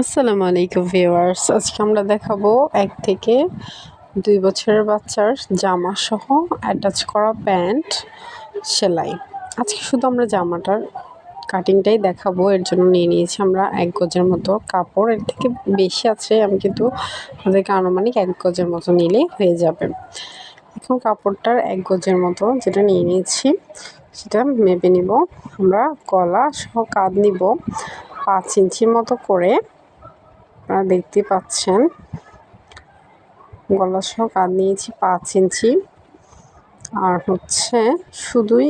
আসসালামু আলাইকুম ভিউয়ার্স, আজকে আমরা দেখাবো 1 থেকে 2 বছরের বাচ্চার জামা সহ অ্যাটাচ করা প্যান্ট সেলাই। আজকে শুধু আমরা জামাটার কাটিংটাই দেখাবো। এর জন্য নিয়ে নিয়েছি আমরা 1 গজের মতো কাপড়। এর থেকে বেশি আছে, আমি কিন্তু আমাদেরকে আনুমানিক 1 গজের মতো নিলেই হয়ে যাবে। এখন কাপড়টার 1 গজের মতো যেটা নিয়ে নিয়েছি সেটা মেপে নিব। আমরা গলা সহ কাঁধ নিব 5 ইঞ্চির মতো করে। আপনারা দেখতে পাচ্ছেন গলা সহ কাঁধ নিয়েছি 5 ইঞ্চি, আর হচ্ছে শুধুই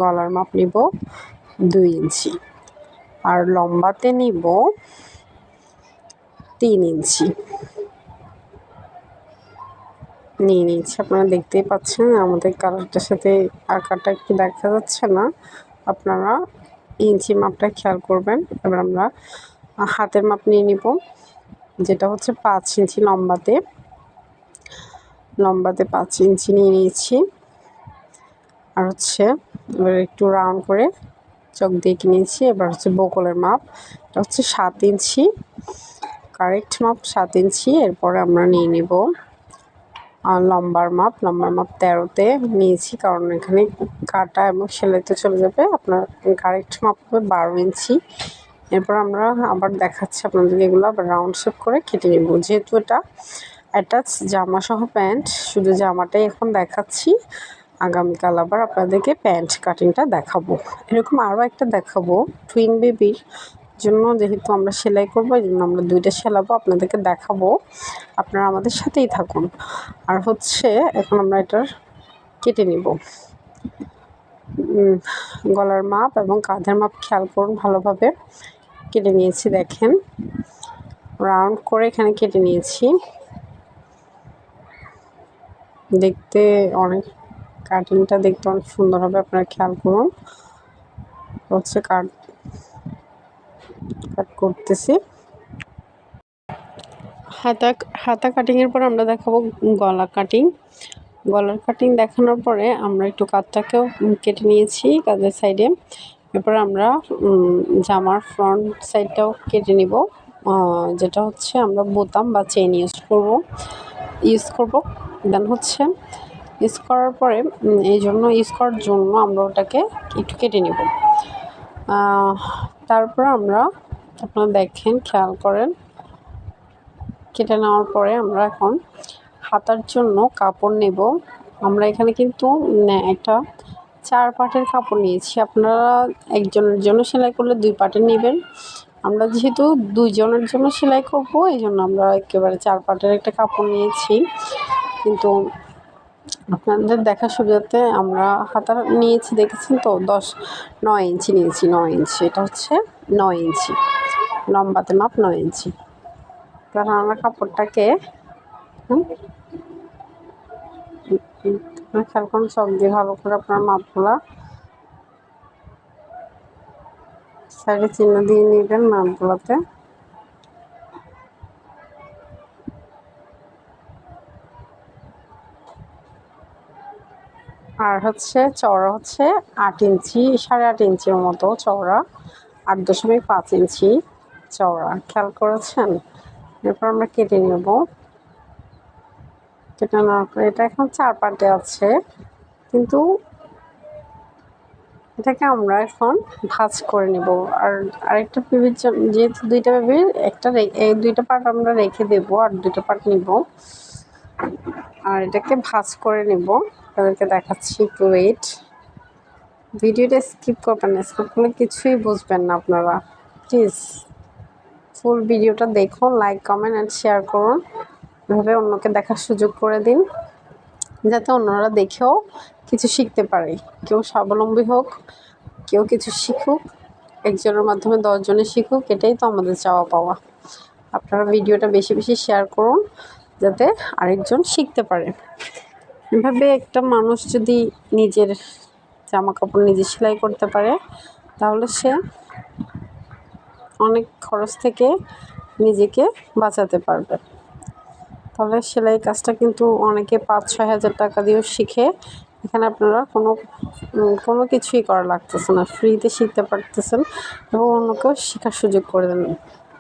গলার মাপ নিব 2 ইঞ্চি, আর লম্বাতে নিব 3 ইঞ্চি নিয়ে নিয়েছি। আপনারা দেখতেই পাচ্ছেন আমাদের কালারটার সাথে আকারটা একটু দেখা যাচ্ছে না, আপনারা ইঞ্চি মাপটা খেয়াল করবেন। এবার আমরা হাতের মাপ নিয়ে নিব, যেটা হচ্ছে 5 ইঞ্চি লম্বাতে 5 ইঞ্চি নিয়ে নিয়েছি। আর হচ্ছে এবার একটু রাউন্ড করে চক দিয়ে নিয়েছি। এবার হচ্ছে বকলের মাপ, এটা হচ্ছে 7 ইঞ্চি, কারেক্ট মাপ 7 ইঞ্চি। এরপরে আমরা নিয়ে নেব লম্বার মাপ 13তে নিয়েছি, কারণ এখানে কাটা এবং সেলাইতে চলে যাবে। আপনার কারেক্ট মাপ হবে 12 ইঞ্চি। এরপর আমরা আবার দেখাচ্ছি আপনাদের, এগুলো আবার রাউন্ড শেপ করে কেটে নেব। যেহেতু এটা অ্যাটাচ জামা সহ প্যান্ট, শুধু জামাটাই এখন দেখাচ্ছি, আগামীকাল আবার আপনাদেরকে প্যান্ট কাটিংটা দেখাবো। এরকম আরও একটা দেখাবো টুইন বেবির জন্য, যেহেতু আমরা সেলাই করবো এই জন্য আমরা 2টা সেলাবো, আপনাদেরকে দেখাবো, আপনারা আমাদের সাথেই থাকুন। আর হচ্ছে এখন আমরা এটার কেটে নিব। গলার মাপ এবং কাঁধের মাপ খেয়াল করুন ভালোভাবে। কেটে নিয়েছি, দেখেন রাউন্ড করে এখানে কেটে নিয়েছি। দেখতে অনেক কাটিংটা দেখতে অনেক সুন্দর হবে, আপনারা খেয়াল করুন। হচ্ছে কাট করতেছি। হাতা কাটিংয়ের পর আমরা দেখাবো গলা কাটিং। গলার কাটিং দেখানোর পরে আমরা একটু কাঁধটাকেও কেটে নিয়েছি কাঁধের সাইডে। এরপর আমরা জামার ফ্রন্ট সাইডটাও কেটে নিব, যেটা হচ্ছে আমরা বোতাম বা চেইন ইউজ করব। দেন হচ্ছে ইউজ করার পরে ইউজ করার জন্য আমরা ওটাকে একটু কেটে নিব। তারপর আমরা, আপনারা দেখেন খেয়াল করেন, কেটে নেওয়ার পরে আমরা এখন হাতার জন্য কাপড় নেব। আমরা এখানে কিন্তু একটা 4 পাটের কাপড় নিয়েছি। আপনারা একজনের জন্য সেলাই করলে 2 পাটের নেবেন। আমরা যেহেতু 2 জনের জন্য সেলাই করব এই জন্য আমরা একেবারে 4 পাটের একটা কাপড় নিয়েছি। কিন্তু আপনাদের দেখার সুবিধাতে আমরা হাতা নিয়েছি, দেখেছেন তো 9 ইঞ্চি নিয়েছি। 9 ইঞ্চি, এটা হচ্ছে 9 ইঞ্চি লম্বাতে মাপ 9 ইঞ্চি। কারণ আমরা কাপড়টাকে খেয়াল করুন, চক দিয়ে ভালো করে আপনার মাপগুলা সাইডে চিহ্ন দিয়ে নেবেন মাপগুলোতে। আর হচ্ছে চওড়া হচ্ছে 8 ইঞ্চি, 8.5 ইঞ্চির মতো চওড়া, 8.5 ইঞ্চি চওড়া, খেয়াল করেছেন। এরপর আমরা কেটে নেব। কেটে নেওয়ার পরে এটা এখন 4 পার্টে আছে, কিন্তু এটাকে আমরা এখন ভাঁজ করে নেব। আর আরেকটা বেবির জন্য, যেহেতু 2টা বেবির এই 2টা পার্ট আমরা রেখে দেব, আর 2টা পার্ট নিব, আর এটাকে ভাঁজ করে নেব। তাদেরকে দেখাচ্ছি, একটু ওয়েট। ভিডিওটা স্কিপ করবেন না, স্কিপ করলে কিছুই বুঝবেন না আপনারা। প্লিজ ফুল ভিডিওটা দেখুন, লাইক কমেন্ট অ্যান্ড শেয়ার করুন, এভাবে অন্যকে দেখার সুযোগ করে দিন, যাতে অন্যরা দেখেও কিছু শিখতে পারে। কেউ স্বাবলম্বী হোক, কেউ কিছু শিখুক, একজনের মাধ্যমে 10 জনে শিখুক, এটাই তো আমাদের চাওয়া পাওয়া। আপনারা ভিডিওটা বেশি বেশি শেয়ার করুন, যাতে আরেকজন শিখতে পারে। এভাবে একটা মানুষ যদি নিজের জামা কাপড় নিজে সেলাই করতে পারে, তাহলে সে অনেক খরচ থেকে নিজেকে বাঁচাতে পারবে। তাহলে সেলাই কাজটা কিন্তু অনেকে 5-6 হাজার টাকা দিয়েও শিখে। এখানে আপনারা কোনো কিছুই করা লাগতেছে না, ফ্রিতে শিখতে পারতেছেন এবং অন্যকেও শেখার সুযোগ করে দেন।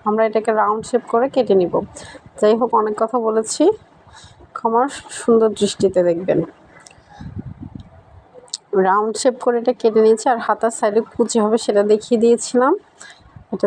আমরা এটাকে রাউন্ড শেপ করে কেটে নিব। যাই হোক, অনেক কথা বলেছি, ক্ষমার সুন্দর দৃষ্টিতে দেখবেন। রাউন্ড শেপ করে এটা কেটে নিয়েছি। আর হাতার সাইডে কুচি হবে সেটা দেখিয়ে দিয়েছিলাম। এটা